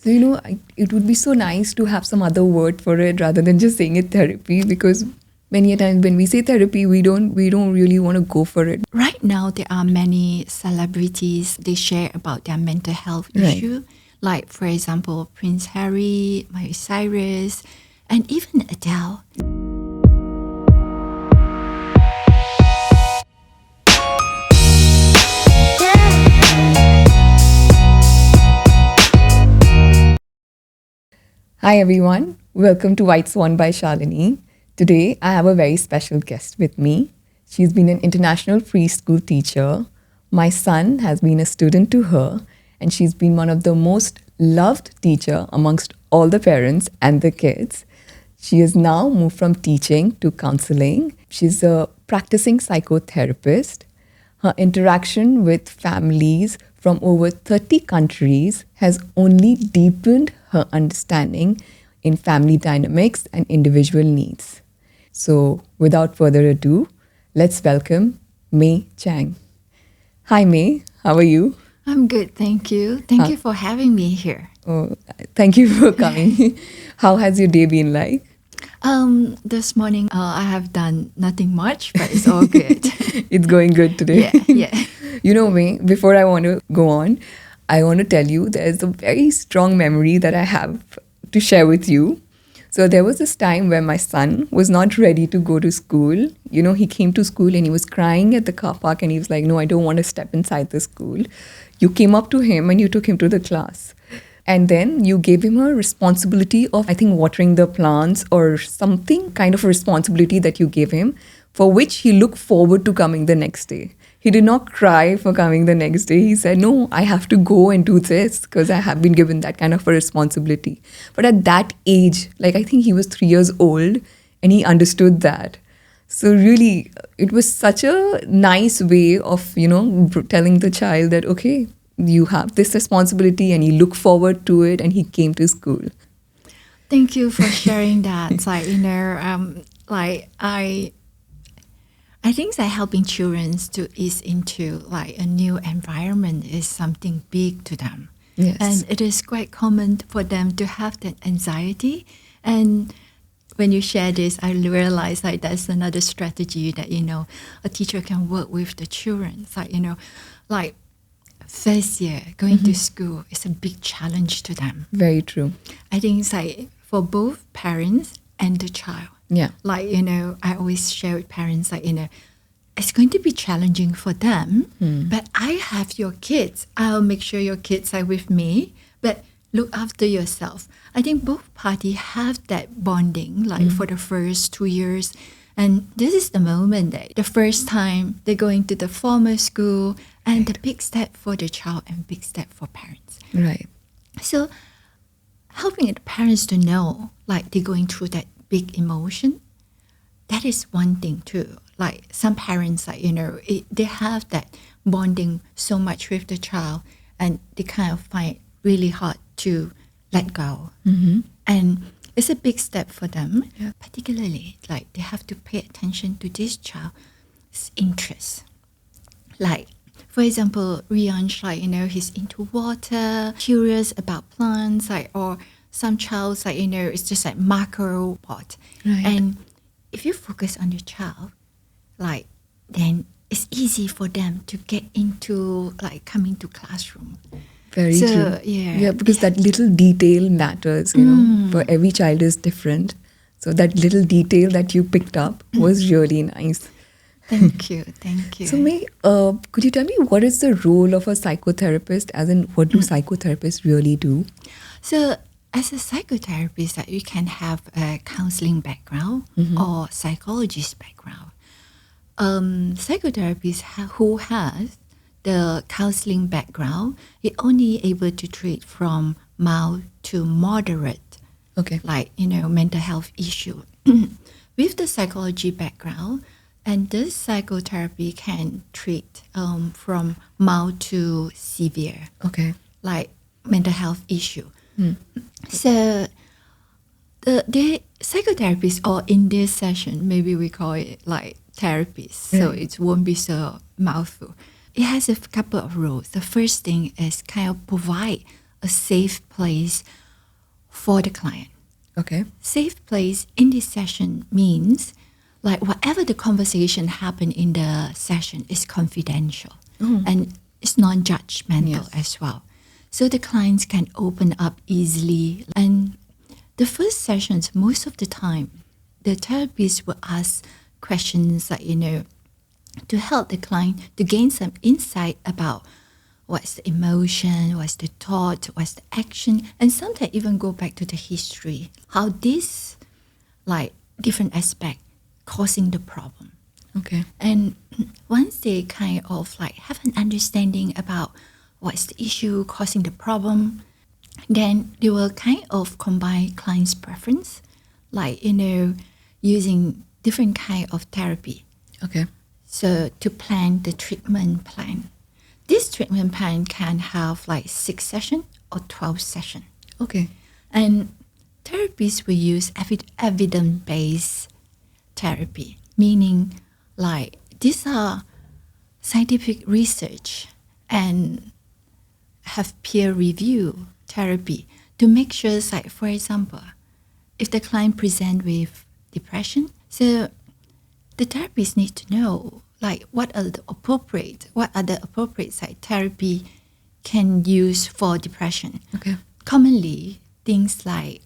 So, it would be so nice to have some other word for it rather than just saying it therapy, because many a times when we say therapy, we don't really want to go for it. Right now, there are many celebrities, they share about their mental health Right. issue. Like, for example, Prince Harry, Miley Cyrus, and even Adele. Hi everyone, welcome to White Swan by Shalini. Today I have a very special guest with me. She's been an international preschool teacher. My son has been a student to her, and she's been one of the most loved teacher amongst all the parents and the kids. She has now moved from teaching to counselling. She's a practicing psychotherapist. Her interaction with families from over 30 countries has only deepened her understanding in family dynamics and individual needs. So, without further ado, let's welcome May Chng. Hi, May. How are you? I'm good, thank you. Thank you for having me here. Oh, thank you for coming. How has your day been like? This morning, I have done nothing much, but it's all good. It's going good today. Yeah. You know, May, before I want to go on, I want to tell you there's a very strong memory that I have to share with you. So there was this time where my son was not ready to go to school. He came to school and he was crying at the car park and he was like, no, I don't want to step inside the school. You came up to him and you took him to the class. And then you gave him a responsibility of, I think, watering the plants or something kind of a responsibility that you gave him, for which he looked forward to coming the next day. He did not cry for coming the next day. He said, no, I have to go and do this because I have been given that kind of a responsibility. But at that age, like I think he was 3 years old and he understood that. So really, it was such a nice way of, telling the child that, okay, you have this responsibility and you look forward to it, and he came to school. Thank you for sharing that. It's like, I think that helping children to ease into like a new environment is something big to them. Yes. And it is quite common for them to have that anxiety. And when you share this, I realize like that's another strategy that, a teacher can work with the children. It's like, like first year going to school is a big challenge to them. Very true. I think it's like for both parents and the child. Yeah. Like, I always share with parents, like, it's going to be challenging for them, but I have your kids. I'll make sure your kids are with me, but look after yourself. I think both parties have that bonding, like for the first 2 years. And this is the moment that the first time they're going to the formal school, and the big step for the child and big step for parents. Right. So helping the parents to know, like, they're going through that big emotion, that is one thing too. Like some parents, like, they have that bonding so much with the child, and they kind of find it really hard to let go. And it's a big step for them, particularly like they have to pay attention to this child's interests. Like, for example, Rianj, like, he's into water, curious about plants, like, or some child's like, it's just like macro pot. Right. And if you focus on your child, like, then it's easy for them to get into like coming to classroom. Very true. Yeah, because that little detail matters, for every child is different. So that little detail that you picked up was really nice. Thank you. So May, could you tell me what is the role of a psychotherapist, as in what do psychotherapists really do? So as a psychotherapist, that you can have a counseling background or psychologist background. Psychotherapists who has the counseling background, is only able to treat from mild to moderate, Okay. like, mental health issue. With the psychology background, and this psychotherapy can treat from mild to severe, Okay. like mental health issue. So the psychotherapists, or in this session, maybe we call it like therapist, so it won't be so mouthful. It has a couple of roles. The first thing is kind of provide a safe place for the client. Okay. Safe place in this session means like whatever the conversation happened in the session is confidential and it's non-judgmental as well. So the clients can open up easily. And the first sessions, most of the time, the therapist will ask questions like, to help the client to gain some insight about what's the emotion, what's the thought, what's the action, and sometimes even go back to the history, how this like different aspect causing the problem. Okay. And once they kind of like have an understanding about what's the issue causing the problem, then they will kind of combine client's preference, like, using different kind of therapy. Okay. So to plan the treatment plan. This treatment plan can have like 6 sessions or 12 sessions. Okay. And therapists will use evidence-based therapy, meaning like these are scientific research and have peer review therapy to make sure, like, for example, if the client present with depression, so the therapist need to know like what are the appropriate therapy can use for depression. Okay. Commonly, things like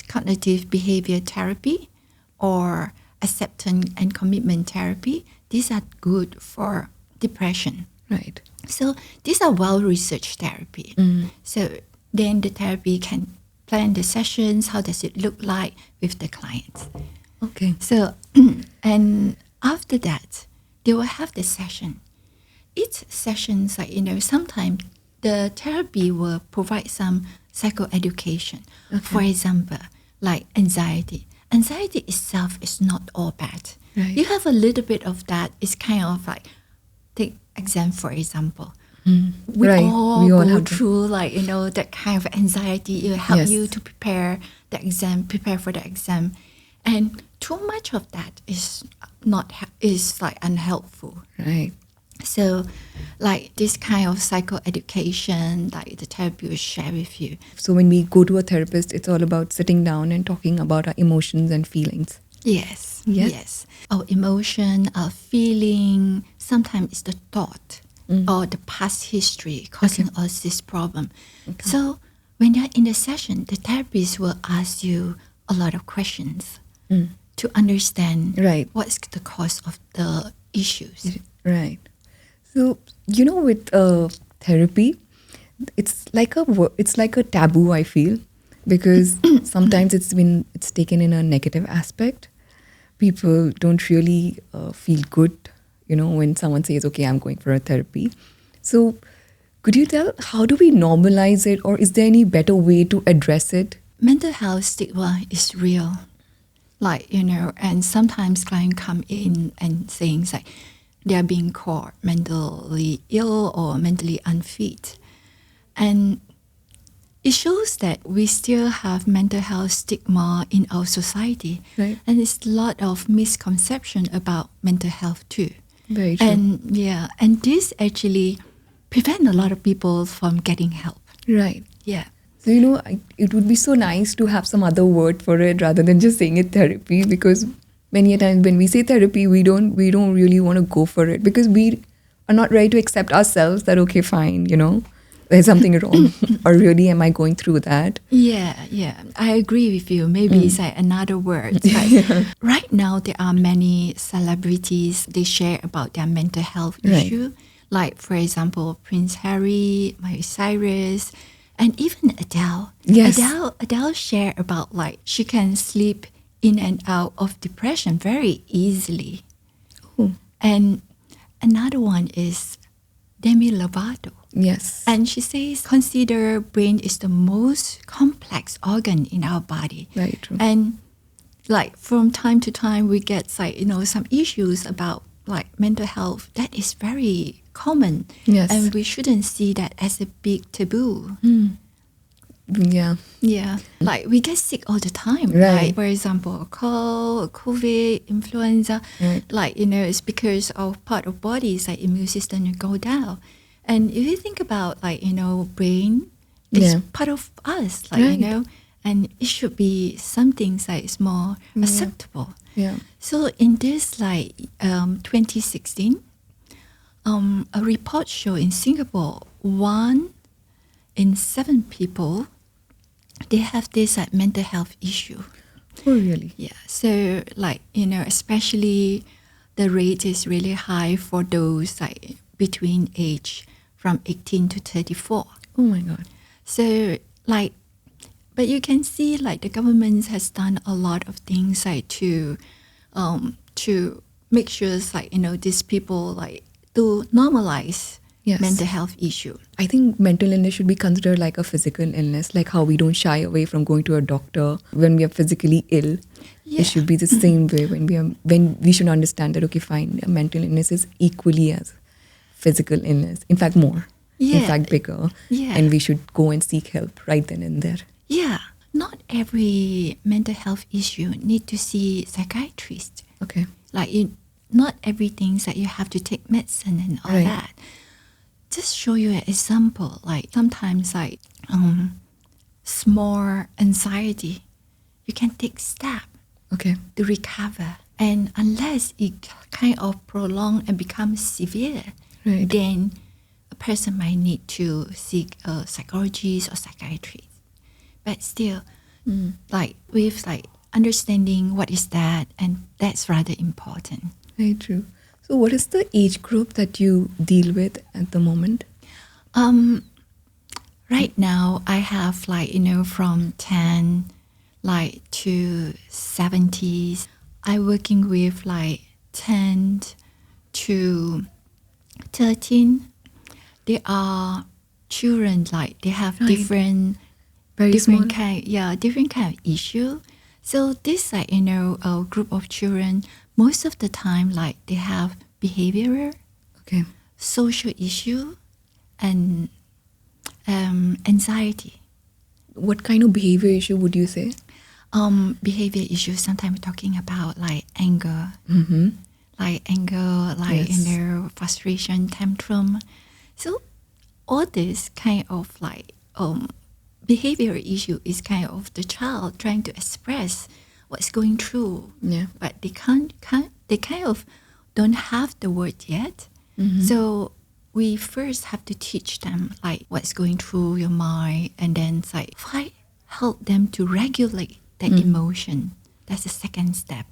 cognitive behavior therapy or acceptance and commitment therapy, these are good for depression. Right. So these are well-researched therapy. So then the therapy can plan the sessions, how does it look like with the clients. Okay. So, and after that, they will have the session. Each session, like, sometimes the therapy will provide some psychoeducation. Okay. For example, like anxiety. Anxiety itself is not all bad. Right. You have a little bit of that. It's kind of like, take exam for example. We Right. all We all go have that. through like, that kind of anxiety. It will help Yes. you to prepare for the exam. And too much of that is like unhelpful. Right. So like this kind of psychoeducation, like the therapy will share with you. So when we go to a therapist, it's all about sitting down and talking about our emotions and feelings. Yes. Yes. Yes. Our emotion, our feeling, sometimes it's the thought or the past history causing us this problem. Okay. So when you're in the session, the therapist will ask you a lot of questions to understand Right. what's the cause of the issues. Right. So, with therapy, it's like a taboo, I feel, because sometimes it's taken in a negative aspect. People don't really feel good, when someone says, okay, I'm going for a therapy. So could you tell, how do we normalize it, or is there any better way to address it? Mental health stigma is real. Like, and sometimes clients come in and saying like they are being called mentally ill or mentally unfit. And it shows that we still have mental health stigma in our society. Right. And there's a lot of misconception about mental health too. Very true. And this actually prevent a lot of people from getting help. Right. Yeah. So, it would be so nice to have some other word for it rather than just saying it therapy, because many a times when we say therapy, we don't really want to go for it because we are not ready to accept ourselves that, okay, fine, there's something wrong. Or really, am I going through that? Yeah. I agree with you. Maybe it's like another word. Like, right now, there are many celebrities, they share about their mental health Right. issue. Like, for example, Prince Harry, Miley Cyrus, and even Adele. Yes. Adele share about like she can sleep in and out of depression very easily. Oh. And another one is Demi Lovato. Yes. And she says, consider brain is the most complex organ in our body. Very true. And like from time to time, we get like, some issues about like mental health. That is very common. Yes. And we shouldn't see that as a big taboo. Yeah. Yeah. Like we get sick all the time. Right. Like, for example, cold, COVID, influenza. Right. Like, it's because our part of bodies, like immune system go down. And if you think about like, brain, it's Yeah. part of us, like, Right. and it should be something that is more acceptable. Yeah. So in this 2016, a report showed in Singapore, 1 in 7 people, they have this mental health issue. Oh, really? Yeah. So especially the rate is really high for those like between age from 18 to 34. Oh my God. So but you can see like the government has done a lot of things like to make sure these people like to normalize Yes. mental health issue. I think mental illness should be considered like a physical illness, like how we don't shy away from going to a doctor when we are physically ill. Yeah. It should be the same way when we should understand that, okay, fine, a mental illness is equally as physical illness. In fact, more. In Yeah. fact, bigger. Yeah. And we should go and seek help right then and there. Yeah. Not every mental health issue need to see psychiatrist. Okay. Not everything that you have to take medicine and all Right. that. Just show you an example. Like sometimes small anxiety, you can take step Okay. to recover. And unless it kind of prolong and becomes severe, Right. then a person might need to seek a psychologist or psychiatrist. But still, with understanding what is that, and that's rather important. Very true. So what is the age group that you deal with at the moment? Right now, I have from 10 to 70s. I'm working with 10 to 13. They are children, they have Right. different Very small. different kind of issue. So this a group of children, most of the time they have behaviour, Okay. social issue, and anxiety. What kind of behavior issue would you say? Behavior issues, sometimes we're talking about anger, Mm-hmm. Yes. Frustration, tantrum. So all this kind of behavioral issue is kind of the child trying to express what's going through, Yeah. but they they kind of don't have the word yet. Mm-hmm. So we first have to teach them what's going through your mind, and then help them to regulate that emotion. That's the second step.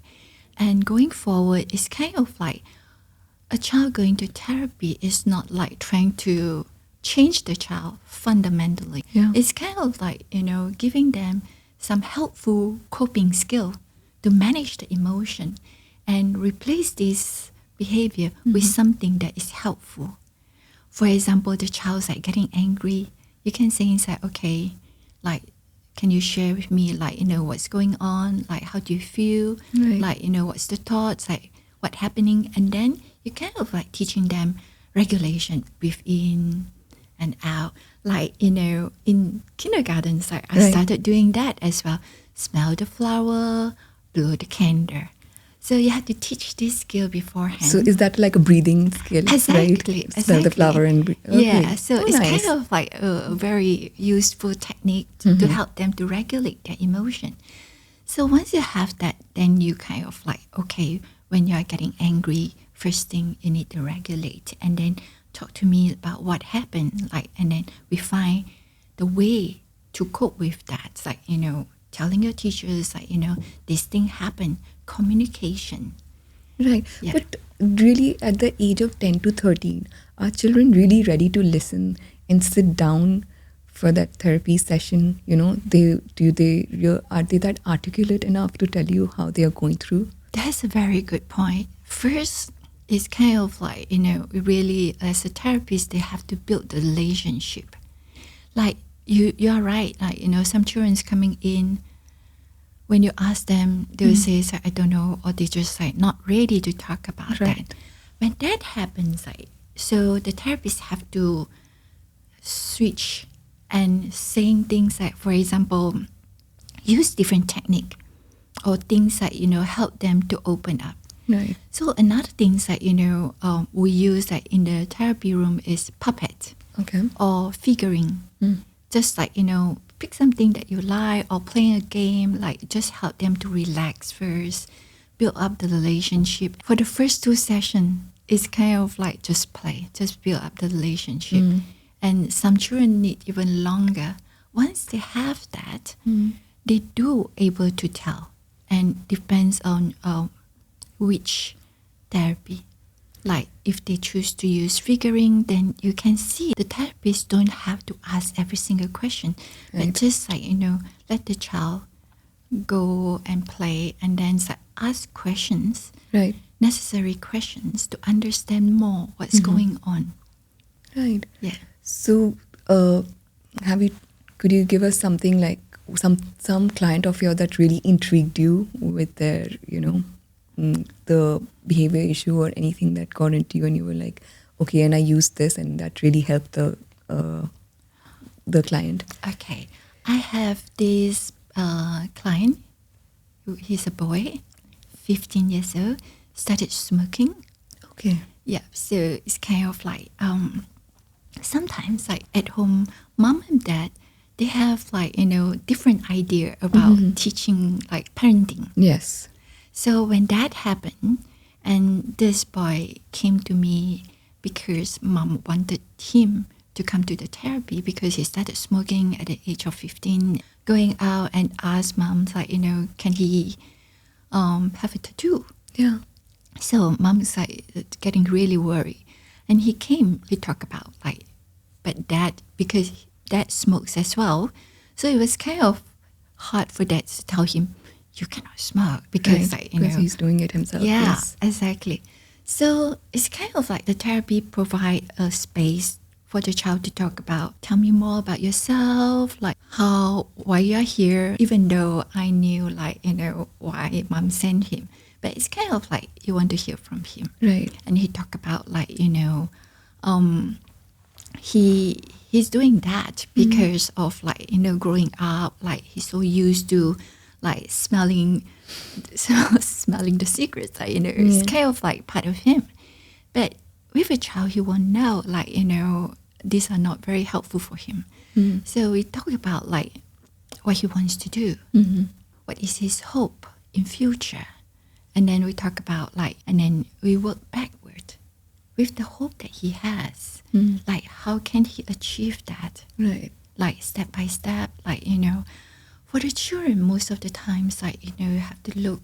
And going forward, it's kind of a child going to therapy is not trying to change the child fundamentally. Yeah. It's kind of giving them some helpful coping skill to manage the emotion and replace this behavior with something that is helpful. For example, the child's getting angry. You can say inside, okay, can you share with me what's going on? How do you feel? Right. What's the thoughts? What happening? And then you kind of teaching them regulation, breathe in and out. In kindergarten, I Right. started doing that as well. Smell the flower, blow the candle. So you have to teach this skill beforehand. So is that like a breathing skill? Exactly. Right? Smell the flower and breathe. Okay. Yeah, so Oh, it's nice. kind of a very useful technique to help them to regulate their emotion. So once you have that, then you kind of okay, when you are getting angry, first thing you need to regulate, and then talk to me about what happened. And then we find the way to cope with that. Telling your teachers, this thing happened. Communication. Right. Yeah. But really, at the age of 10 to 13, are children really ready to listen and sit down for that therapy session? Are they that articulate enough to tell you how they are going through? That's a very good point. First, it's kind of really, as a therapist, they have to build the relationship. You are right. Some children's coming in. When you ask them, they will say, I don't know, or they just not ready to talk about Right. that. When that happens, so the therapist have to switch and saying things for example, use different technique or things that help them to open up. Right. So another thing that, we use like in the therapy room is puppet Okay. or figuring. Just like, pick something that you like or playing a game, like just help them to relax first, build up the relationship. For the first 2 sessions, it's kind of like just play, just build up the relationship. And some children need even longer. Once they have that, they do able to tell, and depends on which therapy. Like if they choose to use figuring, then you can see the therapist don't have to ask every single question, Right. but just like, let the child go and play, and then ask questions, Right. necessary questions to understand more what's going on. Right. Yeah. So, could you give us something like some client of yours that really intrigued you with their, the behavior issue or anything that got into you, and you were like, okay, and I used this, and that really helped the client? Okay. I have this client, he's a boy, 15 years old, started smoking. Okay. Yeah, so it's kind of like sometimes like at home, mom and dad, they have like, different idea about teaching, like parenting. Yes. So when that happened, and this boy came to me because mom wanted him to come to the therapy because he started smoking at the age of 15, going out and asked mom, like, can he have a tattoo? Yeah. So mom's like getting really worried. And he came, we talked about like, but dad, because dad smokes as well. So it was kind of hard for dad to tell him, you cannot smoke because Right. like, Because he's doing it himself. yeah, Yes. exactly. So it's kind of like the therapy provide a space for the child to talk about, tell me more about yourself, like why you're here, even though I knew like, why mom sent him. But it's kind of like you want to hear from him. Right. And he talked about like, he's doing that because of like, growing up, like he's so used to like smelling the secrets, like, it's kind of like part of him. But with a child, he won't know, like, these are not very helpful for him. So we talk about like what he wants to do, what is his hope in future. And then we talk about like, and then we work backward with the hope that he has. Like, how can he achieve that? Right. Like step by step, like, for the children, most of the times, like, you have to look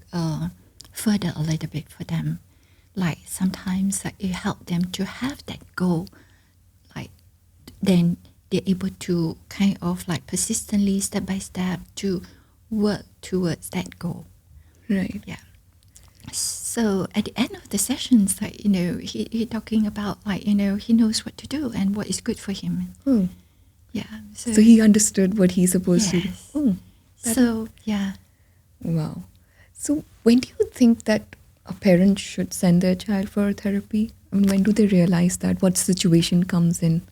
further a little bit for them. Like sometimes like, it helps them to have that goal. Like then they're able to kind of like persistently, step by step, to work towards that goal. Right. Yeah. So at the end of the sessions, like, he talking about like, he knows what to do and what is good for him. Oh. Yeah. So he understood what he's supposed to do. Yes. Oh. So yeah. Wow. So when do you think that a parent should send their child for therapy? I mean, when do they realize that? What situation comes in?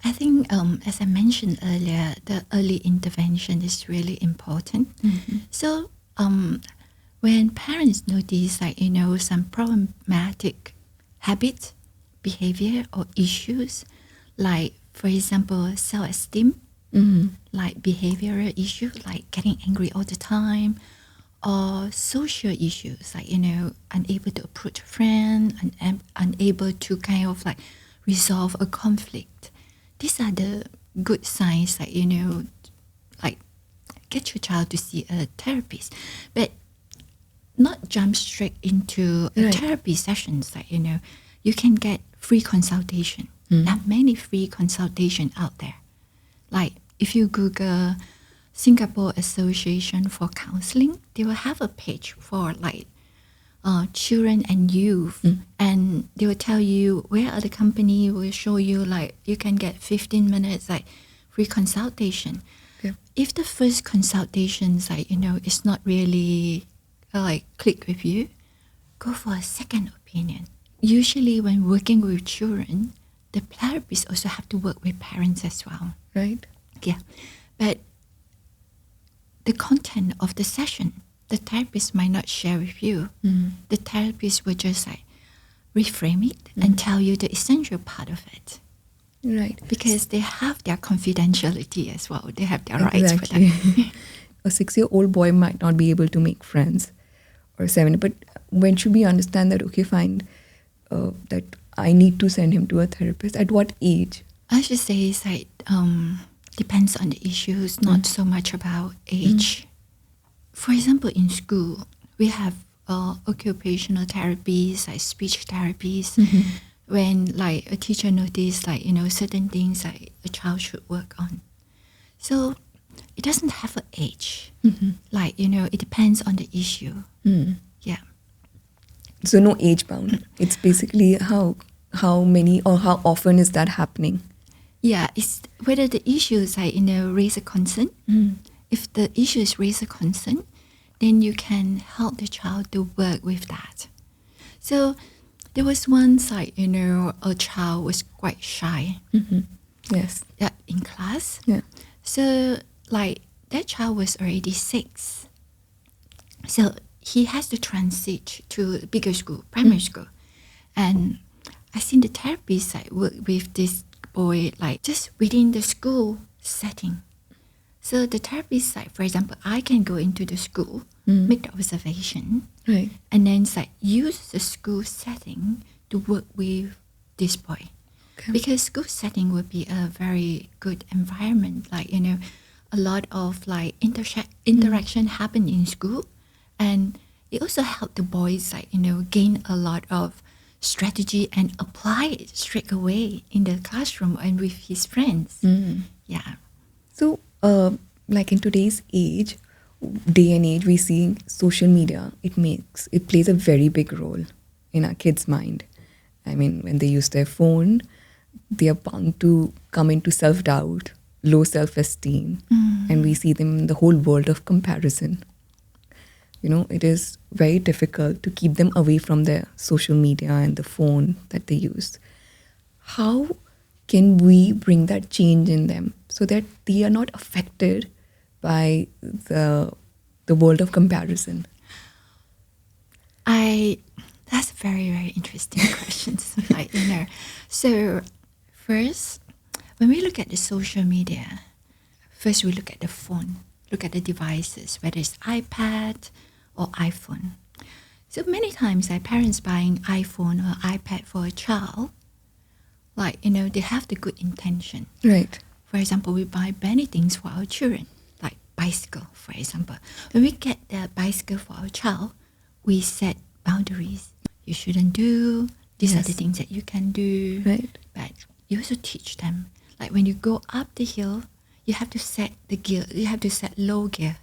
I think, as I mentioned earlier, the early intervention is really important. So when parents notice, like, some problematic habits, behavior, or issues, like, for example, self-esteem, like behavioral issues, like getting angry all the time, or social issues, like, unable to approach a friend, and unable to kind of like resolve a conflict. These are the good signs, like, like get your child to see a therapist, but not jump straight into a Right. therapy sessions. Like, you can get free consultation. There are many free consultation out there. Like if you Google Singapore Association for Counselling, they will have a page for like children and youth, and they will tell you where other company will show you like you can get 15 minutes like free consultation. Okay. If the first consultations, like, it's not really like click with you, go for a second opinion. Usually when working with children, the therapists also have to work with parents as well. Right. Yeah, but the content of the session the therapist might not share with you. The therapist will just like reframe it and tell you the essential part of it. Right. Because they have their confidentiality as well. They have their rights for that. A 6-year-old boy might not be able to make friends, or 7, but when should we understand that, okay, fine, that I need to send him to a therapist? At what age? I should say it's like, depends on the issues, not so much about age. For example, in school, we have occupational therapies, like speech therapies, when like a teacher notices like, certain things like a child should work on. So it doesn't have an age. Like, it depends on the issue. Yeah. So no age bound. It's basically how many or how often is that happening? Yeah, it's whether the issue is like, raise a concern. If the issue is raise a concern, then you can help the child to work with that. So there was once like, a child was quite shy. Yes. Yeah, in class. Yeah. So like that child was already 6. So he has to transit to a bigger school, primary school. And I seen the therapist like work with this boy like just within the school setting. So the therapist like, for example, I can go into the school, make the observation, Right. and then like use the school setting to work with this boy. Okay. Because school setting would be a very good environment, like, a lot of like interaction happen in school, and it also helped the boys like, gain a lot of strategy and apply it straight away in the classroom and with his friends. Yeah. So, like in today's day and age, we see social media. It plays a very big role in our kids' mind. I mean, when they use their phone, they are bound to come into self-doubt, low self-esteem, and we see them in the whole world of comparison. It is very difficult to keep them away from their social media and the phone that they use. How can we bring that change in them so that they are not affected by the world of comparison? That's a very, very interesting question. Like, So first, when we look at the social media, first we look at the phone, look at the devices, whether it's iPad or iPhone. So many times, like parents buying iPhone or iPad for a child, like, they have the good intention. Right. For example, we buy many things for our children, like bicycle, for example. When we get the bicycle for our child, we set boundaries. You shouldn't do, these are the things that you can do. Right. But you also teach them, like when you go up the hill, you have to set the gear, you have to set low gear.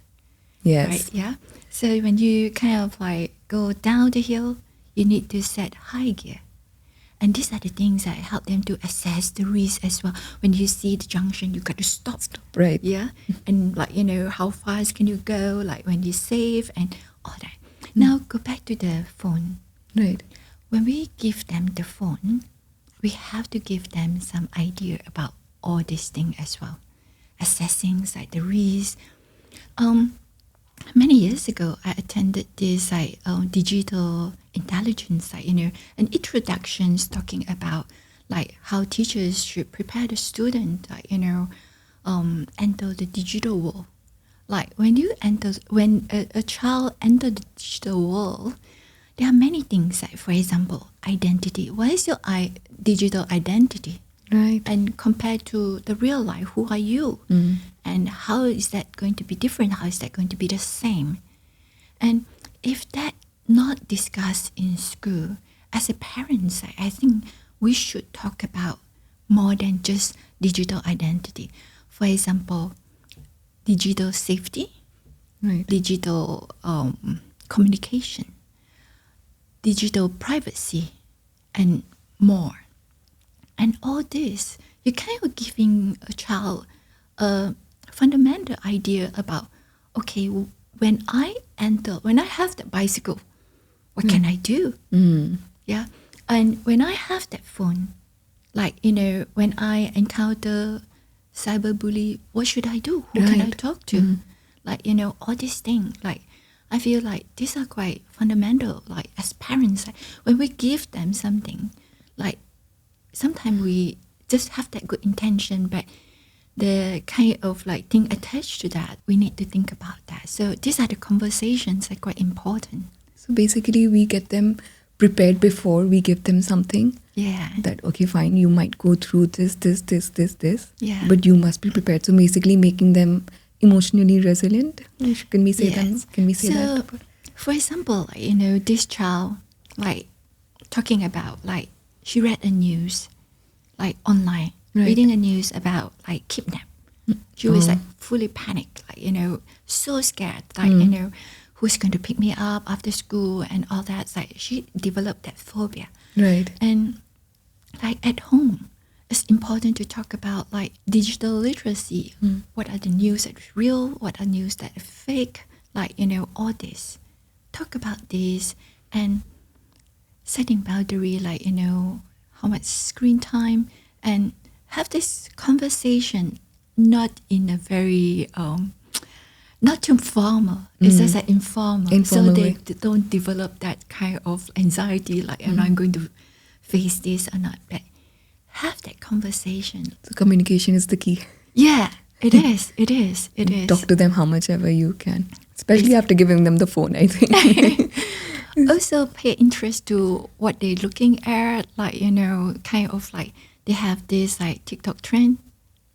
Yes. Right, yeah? So when you kind of like go down the hill, you need to set high gear. And these are the things that help them to assess the risk as well. When you see the junction, you got to stop. Right. Yeah. And like, how fast can you go? Like when you're safe and all that. Now go back to the phone. Right. When we give them the phone, we have to give them some idea about all these things as well. Assessing like the risk. Many years ago, I attended this like digital intelligence, like, an introductions talking about like how teachers should prepare the student, like, enter the digital world. Like when a child enters the digital world, there are many things. Like for example, identity. What is your digital identity? Right. And compared to the real life, who are you? And how is that going to be different? How is that going to be the same? And if that not discussed in school, as a parent, I think we should talk about more than just digital identity. For example, digital safety, Right. digital communication, digital privacy, and more. And all this, you're kind of giving a child a fundamental idea about, okay, when I have that bicycle, what can I do? Yeah. And when I have that phone, like, when I encounter cyberbully, what should I do? Who can I Right. talk to? Like, all these things, like, I feel like these are quite fundamental. Like as parents, like, when we give them something, like sometimes we just have that good intention, but the kind of like thing attached to that, we need to think about that. So these are the conversations that are quite important. So basically, we get them prepared before we give them something. Yeah. That, okay, fine, you might go through this, Yeah. but you must be prepared. So basically, making them emotionally resilient. Can we say Yes. that? Can we say So, that? for example, like, you know, this child, like talking about like she read a news, like online, Right. reading a news about like kidnap. She was Oh. like fully panicked, like, you know, so scared, like, you know, who's going to pick me up after school and all that. It's like she developed that phobia. Right. And like at home, it's important to talk about like digital literacy. What are the news that is real? What are news that are fake? Like, you know, all this. Talk about this and setting boundary, like, you know, how much screen time, and have this conversation not in a very not too formal. It's just like informal. So Informal they way. don't develop that kind of anxiety, like, am I going to face this or not? But have that conversation. So communication is the key. Yeah, it is. It is. It is. Talk to them how much ever you can, especially after giving them the phone, I think. Also pay interest to what they're looking at, like, you know, kind of like they have this like TikTok trend,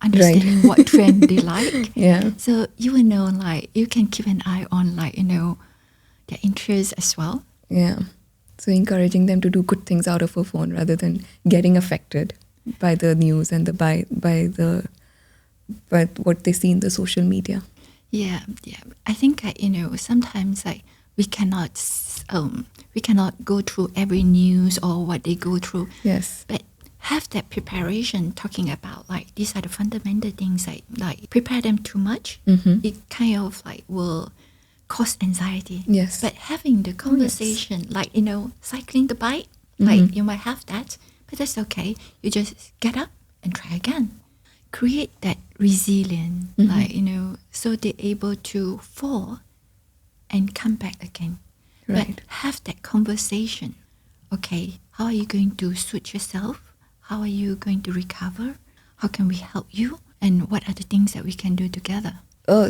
understanding what trend they like. Yeah. So you will know, like, you can keep an eye on, like, you know, their interests as well. Yeah. So encouraging them to do good things out of a phone rather than getting affected by the news and by what they see in the social media. Yeah, yeah. I think that, you know, sometimes like we cannot go through every news or what they go through. Yes. But have that preparation, talking about like these are the fundamental things, like prepare them too much, it kind of like will cause anxiety. Yes. But having the conversation, like, you know, cycling the bike, like you might have that, but that's okay. You just get up and try again. Create that resilience, like, you know, so they're able to fall and come back again. Right. But have that conversation. Okay, how are you going to suit yourself? How are you going to recover? How can we help you? And what are the things that we can do together?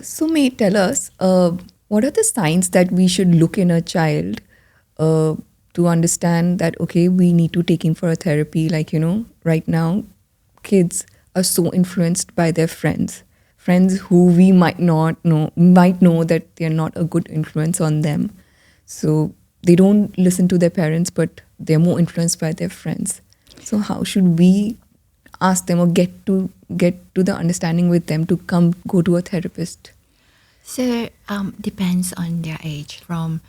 So May, tell us, what are the signs that we should look in a child to understand that, okay, we need to take him for a therapy? Like, you know, right now, kids are so influenced by their friends who we might know that they're not a good influence on them. So they don't listen to their parents, but they're more influenced by their friends. So how should we ask them or get to the understanding with them to go to a therapist? So depends on their age, from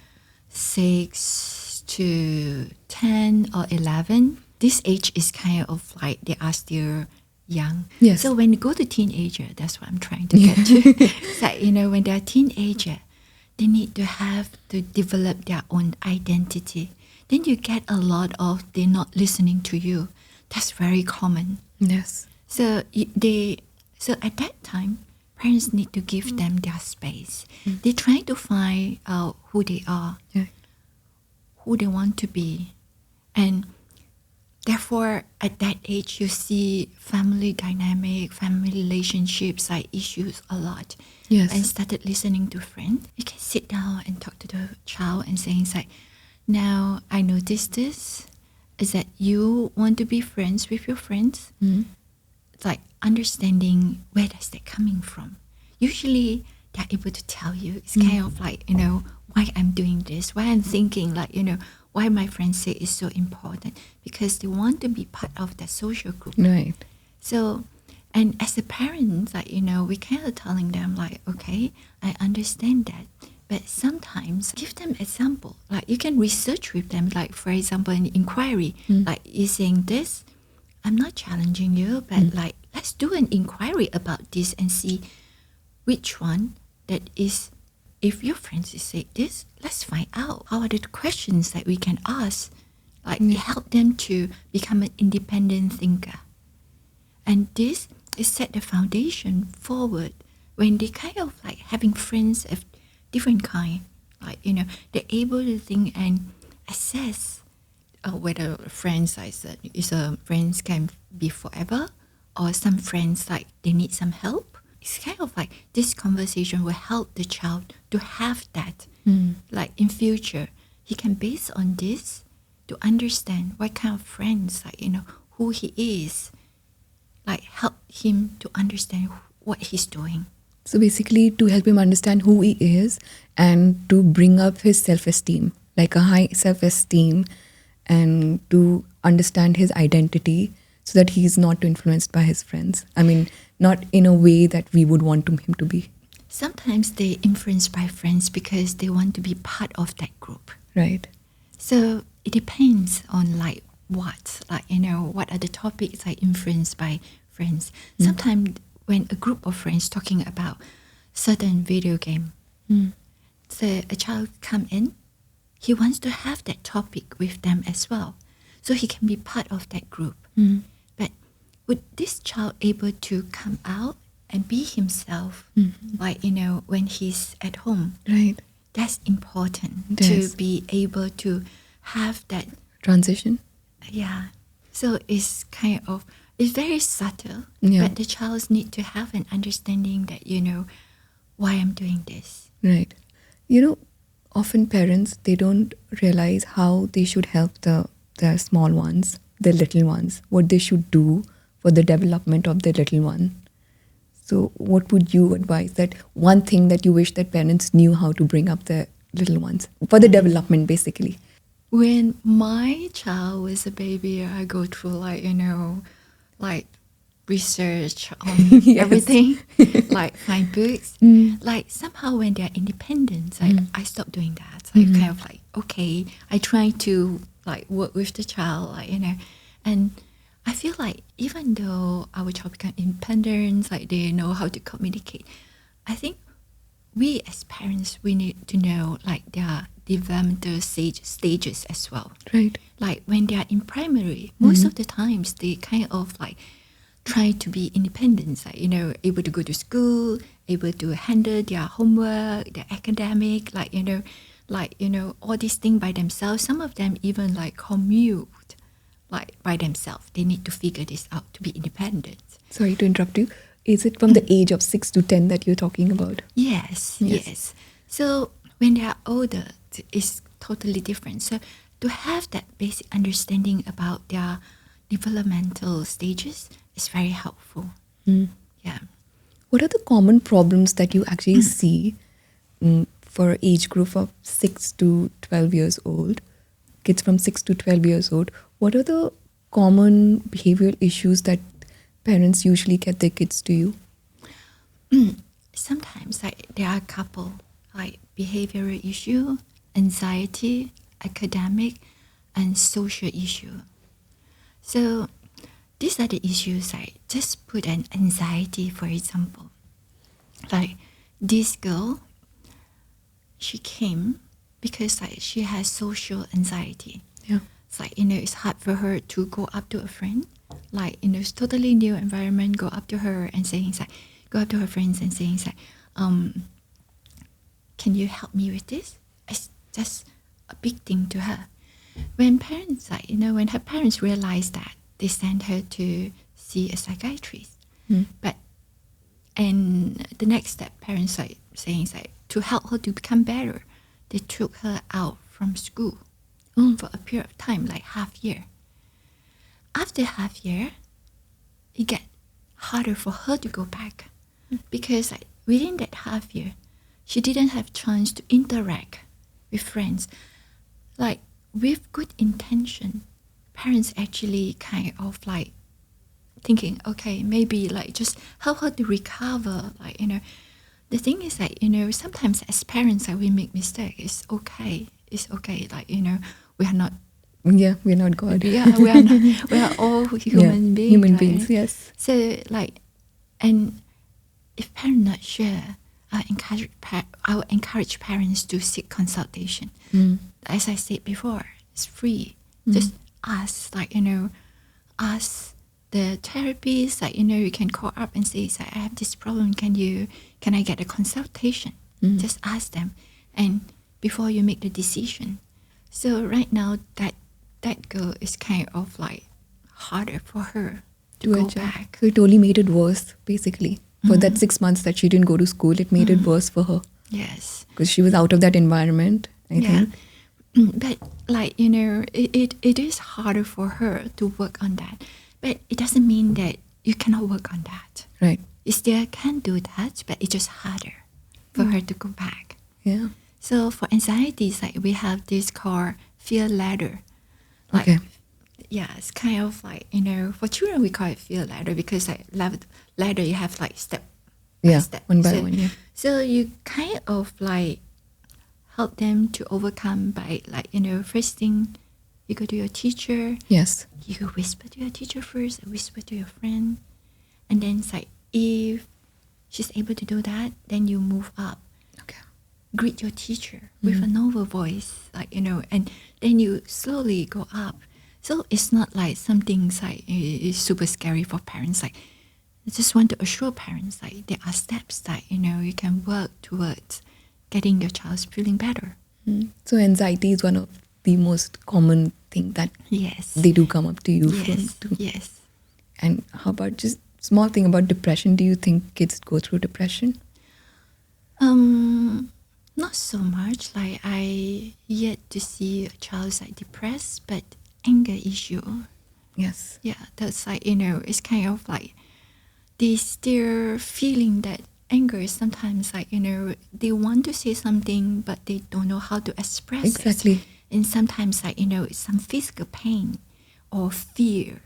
6 to 10 or 11. This age is kind of like they are still young. Yes. So when you go to teenager, that's what I'm trying to get to. It's like, you know, when they're teenager, they need to develop their own identity. Then you get a lot of they're not listening to you. That's very common. Yes. So at that time, parents need to give them their space. They're trying to find out who they are, who they want to be. And therefore, at that age, you see family dynamic, family relationships, like issues a lot. Yes. And started listening to friends. You can sit down and talk to the child and saying, like, now I noticed this. Is that you want to be friends with your friends? It's like understanding where does that coming from. Usually they're able to tell you. It's kind of like, you know, why I'm doing this, why I'm thinking, like, you know, why my friends say it's so important, because they want to be part of that social group. Right. So, and as a parent, like, you know, we kind of telling them like, okay, I understand that. But sometimes give them example. Like you can research with them. Like for example, an inquiry. Like you're saying this, I'm not challenging you, but like let's do an inquiry about this and see which one that is. If your friends say this, let's find out how are the questions that we can ask. Like help them to become an independent thinker. And this is set the foundation forward when they kind of like having friends of different kind, Like, you know, they're able to think and assess whether friends, I said, friends can be forever, or some friends like they need some help. It's kind of like this conversation will help the child to have that. Like in future, he can base on this to understand what kind of friends, like, you know, who he is, like help him to understand what he's doing. So basically, to help him understand who he is and to bring up his self-esteem, like a high self-esteem, and to understand his identity so that he's not influenced by his friends. I mean, not in a way that we would want him to be. Sometimes they're influenced by friends because they want to be part of that group. Right. So it depends on like what, like, you know, what are the topics like influenced by friends. Sometimes when a group of friends talking about certain video game, so a child come in, he wants to have that topic with them as well, so he can be part of that group. But would this child able to come out and be himself, like, you know, when he's at home? Right. That's important Yes. to be able to have that. Transition. Yeah. So it's kind of, it's very subtle, Yeah. but the child need to have an understanding that, you know, why I'm doing this. Right. You know, often parents, they don't realize how they should help the small ones, the little ones, what they should do for the development of the little one. So what would you advise, that one thing that you wish that parents knew how to bring up the little ones for the development, basically? When my child was a baby, I go through like, you know, like research on Yes. everything, like find books. Like somehow when they're independent, I stop doing that. So I kind of like, okay, I try to like work with the child, like, you know, and I feel like even though our child become independent, like they know how to communicate, I think we as parents, we need to know like their developmental stages as well. Right. Like when they are in primary, most of the times they kind of like try to be independent, like, you know, able to go to school, able to handle their homework, their academic, like, you know, all these things by themselves. Some of them even like commute like by themselves. They need to figure this out to be independent. Sorry to interrupt you. Is it from the age of 6 to 10 that you're talking about? Yes. So when they are older, it's totally different. So to have that basic understanding about their developmental stages is very helpful. Yeah. What are the common problems that you actually see for age group of 6 to 12 years old, kids from 6 to 12 years old? What are the common behavioral issues that parents usually get their kids to you? Sometimes like there are a couple like behavioral issue, anxiety, academic, and social issue. So these are the issues. Like just put an anxiety, for example. Like this girl, she came because like she has social anxiety. Yeah. It's like, you know, it's hard for her to go up to a friend, like in this totally new environment, go up to her and saying like, go up to her friends and saying like, can you help me with this? It's just a big thing to her. When parents, like, you know, when her parents realize that, they send her to see a psychiatrist. But and the next step, parents like saying like, to help her to become better, they took her out from school for a period of time, like half year. After half year, it get harder for her to go back because like, within that half year, she didn't have chance to interact with friends. Like with good intention, parents actually kind of like thinking, okay, maybe like just help her to recover. Like, you know, the thing is that, you know, sometimes as parents, like, we make mistakes. It's okay. Like, you know, we are not. Yeah, we're not God. Yeah, we are not. We are all human beings. Human right? beings, yes. So like, and if parents not sure, I will encourage parents to seek consultation. As I said before, it's free. Just ask, like, you know, ask the therapist, like, you know, you can call up and say, I have this problem. Can I get a consultation? Just ask them. And before you make the decision. So right now that girl is kind of like harder for her to go back. So it only made it worse, basically. For that 6 months that she didn't go to school, it made it worse for her. Yes. Because she was out of that environment, I think. But like, you know, it is harder for her to work on that. But it doesn't mean that you cannot work on that. Right. You still can do that, but it's just harder for her to go back. Yeah. So for anxieties, like we have this called fear ladder. Like, Okay. yeah, it's kind of like, you know, for children we call it fear ladder because like ladder you have like step by step. One by one, yeah. So you kind of like help them to overcome by like, you know, first thing you go to your teacher. Yes. You whisper to your teacher first, whisper to your friend. And then it's like if she's able to do that, then you move up. Okay. Greet your teacher with a novel voice, like, you know, and then you slowly go up. So it's not like something's like is super scary for parents. Like, I just want to assure parents like there are steps that, you know, you can work towards getting your child feeling better. So anxiety is one of the most common thing that Yes. they do come up to you Yes. from. Yes. And how about just small thing about depression? Do you think kids go through depression? Not so much. Like I yet to see a child like depressed, but anger issue. Yes. Yeah, that's like, you know, it's kind of like they still feeling that anger is sometimes like, you know, they want to say something but they don't know how to express Exactly. it. And sometimes like, you know, it's some physical pain or fear,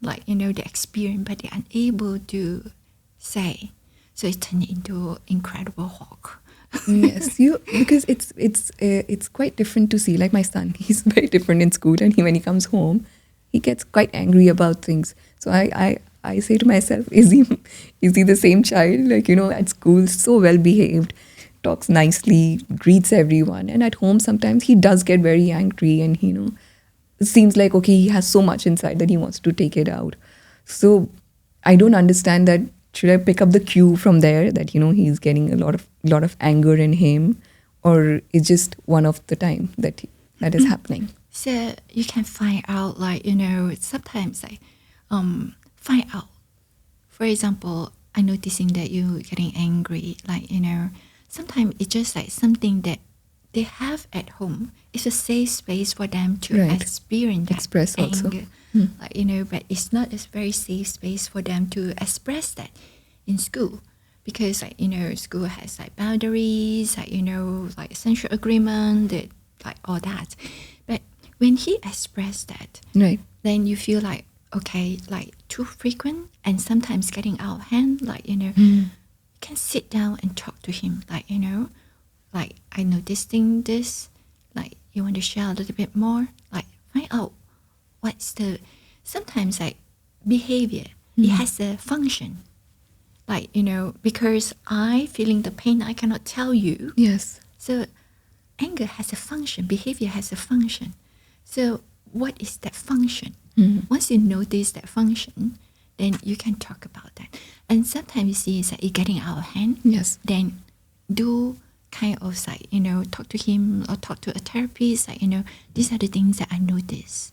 like, you know, they experience but they're unable to say. So it turned into Incredible Hulk. Yes, because it's quite different to see. Like my son, he's very different in school, and when he comes home, he gets quite angry about things. So I say to myself, is he the same child? Like, you know, at school, so well behaved, talks nicely, greets everyone, and at home sometimes he does get very angry, and you know, it seems like okay, he has so much inside that he wants to take it out. So I don't understand that. Should I pick up the cue from there that, you know, he's getting a lot of anger in him, or it's just one of the time that is happening? So you can find out, like, you know, sometimes like find out. For example, I'm noticing that you're getting angry, like, you know, sometimes it's just like something that they have at home. It's a safe space for them to experience that Express also. anger. Like, you know, but it's not a very safe space for them to express that in school. Because, like, you know, school has like boundaries, like, you know, like essential agreement, that, like all that. But when he expressed that, Right. then you feel like, okay, like too frequent and sometimes getting out of hand, like, you know, you can sit down and talk to him, like, you know, like, I noticing this, like, you want to share a little bit more, like, find out what's the, sometimes like behavior, it has a function. Like, you know, because I feeling the pain, I cannot tell you. Yes. So anger has a function, behavior has a function. So what is that function? Once you notice that function, then you can talk about that. And sometimes you see it's like you're getting out of hand. Yes. Then do kind of like, you know, talk to him or talk to a therapist, like, you know, these are the things that I notice.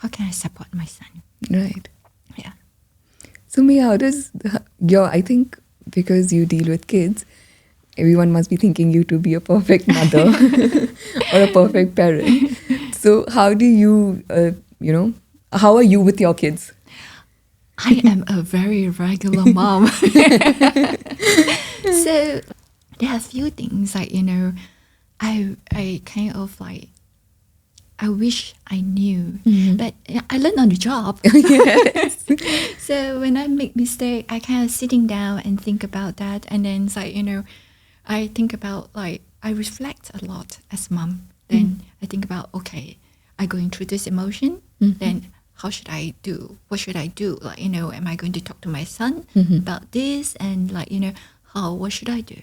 How can I support my son? Right. Yeah. So Mia, how does I think because you deal with kids, everyone must be thinking you to be a perfect mother or a perfect parent. So how do you, you know, how are you with your kids? I am a very regular mom. So there are a few things like, you know, I kind of like, I wish I knew, but I learned on the job. Yes. So when I make mistake, I kind of sitting down and think about that, and then it's like, you know, I think about like I reflect a lot as mom. Then I think about, okay, I'm going through this emotion. Then how should I do? What should I do? Like, you know, am I going to talk to my son about this? And like, you know, what should I do?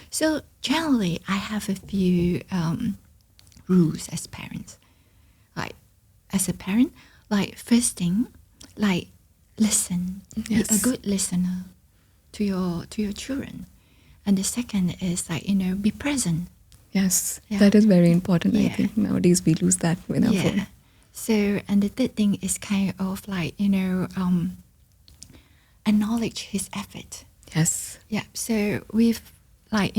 So generally, I have a few rules as parents. Like, as a parent, like first thing, like listen. Yes. Be a good listener to your children. And the second is like, you know, be present. Yes, Yeah. that is very important. I Yeah. think nowadays we lose that with our phone. So, and the third thing is kind of like, acknowledge his effort. Yes. Yeah. So we've like,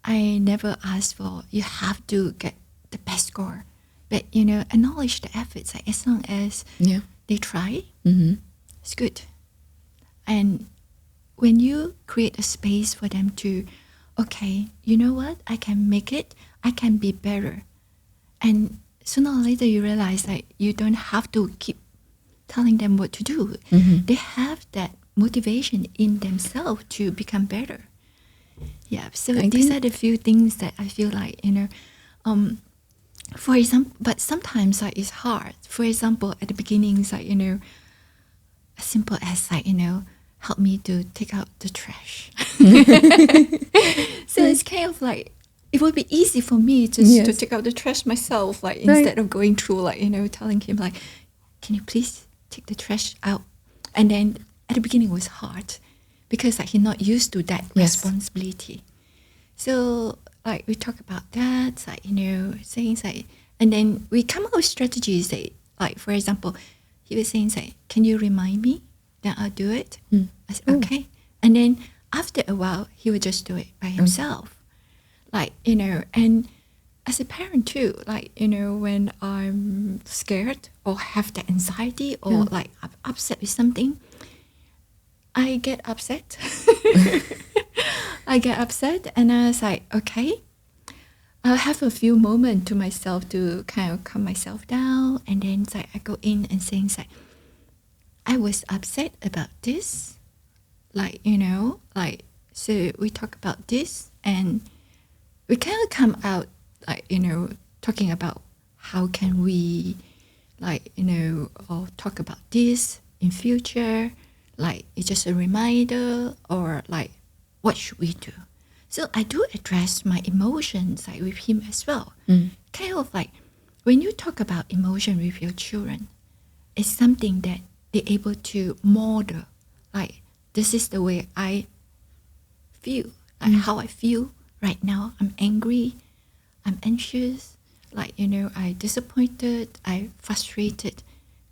I never asked for you have to get the best score, but acknowledge the efforts. Like, as long as Yeah. they try, Mm-hmm. it's good. And when you create a space for them to, okay, you know what, I can make it, I can be better. And sooner or later you realize that you don't have to keep telling them what to do. Mm-hmm. They have that motivation in themselves to become better. Yeah, so these are the few things that I feel like, for example, but sometimes like it's hard. For example, at the beginnings, like, as simple as like, help me to take out the trash. So it's kind of like, it would be easy for me just to take out the trash myself, like instead of going through like, telling him like, can you please take the trash out? And then at the beginning it was hard because like he's not used to that responsibility. So like we talk about that, like, saying like, and then we come up with strategies that, like, for example, he was saying like, can you remind me that I'll do it? I said, okay. And then after a while, he would just do it by himself. Like, and as a parent too, like, when I'm scared or have that anxiety or like I'm upset with something, I get upset. I get upset and I was like, okay, I'll have a few moments to myself to kind of calm myself down. And then it's like, I go in and saying like, I was upset about this. Like, like, so we talk about this and we kind of come out like, talking about how can we like, or talk about this in future. Like, it's just a reminder or like, what should we do? So I do address my emotions like with him as well. Kind of like when you talk about emotion with your children, it's something that they're able to model. Like, this is the way I feel, like how I feel right now. I'm angry, I'm anxious, like, I disappointed, I frustrated,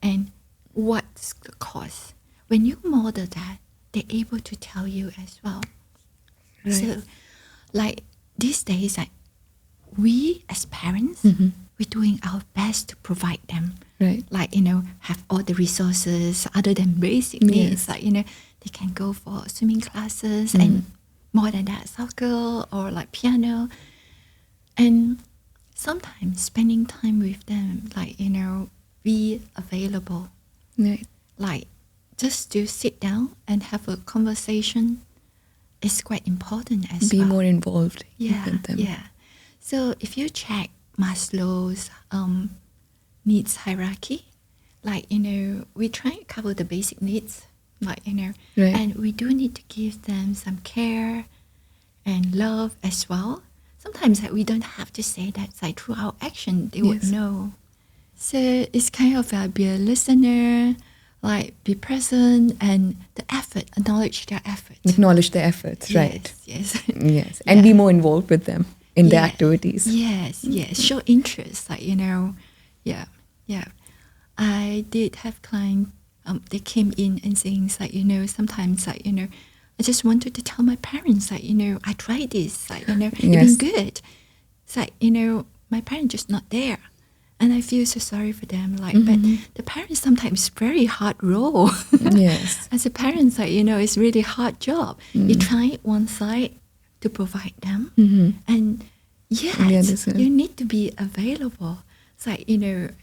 and what's the cause? When you model that, they're able to tell you as well. Right. So, like these days, like we as parents, we're doing our best to provide them, like, have all the resources other than basic needs, like, they can go for swimming classes and more than that, soccer or like piano. And sometimes spending time with them, like, be available, like just to sit down and have a conversation is quite important as well. Be more involved with them. Yeah. So if you check Maslow's needs hierarchy, like, we try to cover the basic needs, like, and we do need to give them some care and love as well. Sometimes like, we don't have to say that, like through our action, they would know. So it's kind of be a listener, like be present, and the effort, acknowledge their effort. Acknowledge their efforts, right? Yes. Yes, and be more involved with them in the activities. Yes. Show interest, like, yeah. I did have clients, they came in and saying, like, sometimes, like, I just wanted to tell my parents, like, I tried this, like, it's been good. It's like, my parents just not there. And I feel so sorry for them, like, but the parents sometimes very hard role. Yes. As a parent, like, it's really hard job. You try one side to provide them, and you need to be available. It's like,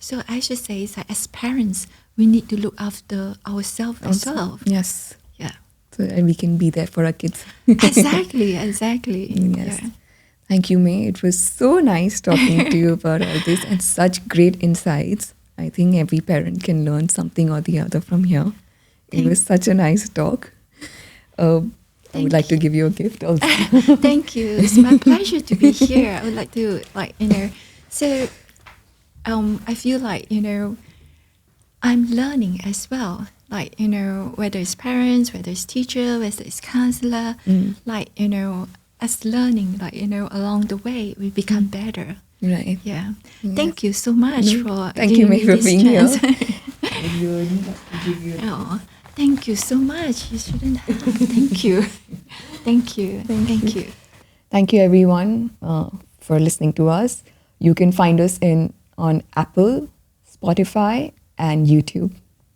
so I should say, it's like, as parents, we need to look after ourselves as well. Yes. Yeah. So that we can be there for our kids. Exactly. Yes. Yeah. Thank you, May. It was so nice talking to you about all this and such great insights. I think every parent can learn something or the other from here. It was such a nice talk. I would like to give you a gift also. Thank you. It's my pleasure to be here. I would like to, like, so I feel like, I'm learning as well. Like, whether it's parents, whether it's teacher, whether it's counselor, like, as learning, like, along the way, we become better. Right. Yeah. Thank you so much for Thank you, giving May, me for this being here. chance. I really love to give you. Oh, thank you so much. You shouldn't have. Thank you. Thank you. Thank you. Thank you, everyone, for listening to us. You can find us on Apple, Spotify, and YouTube.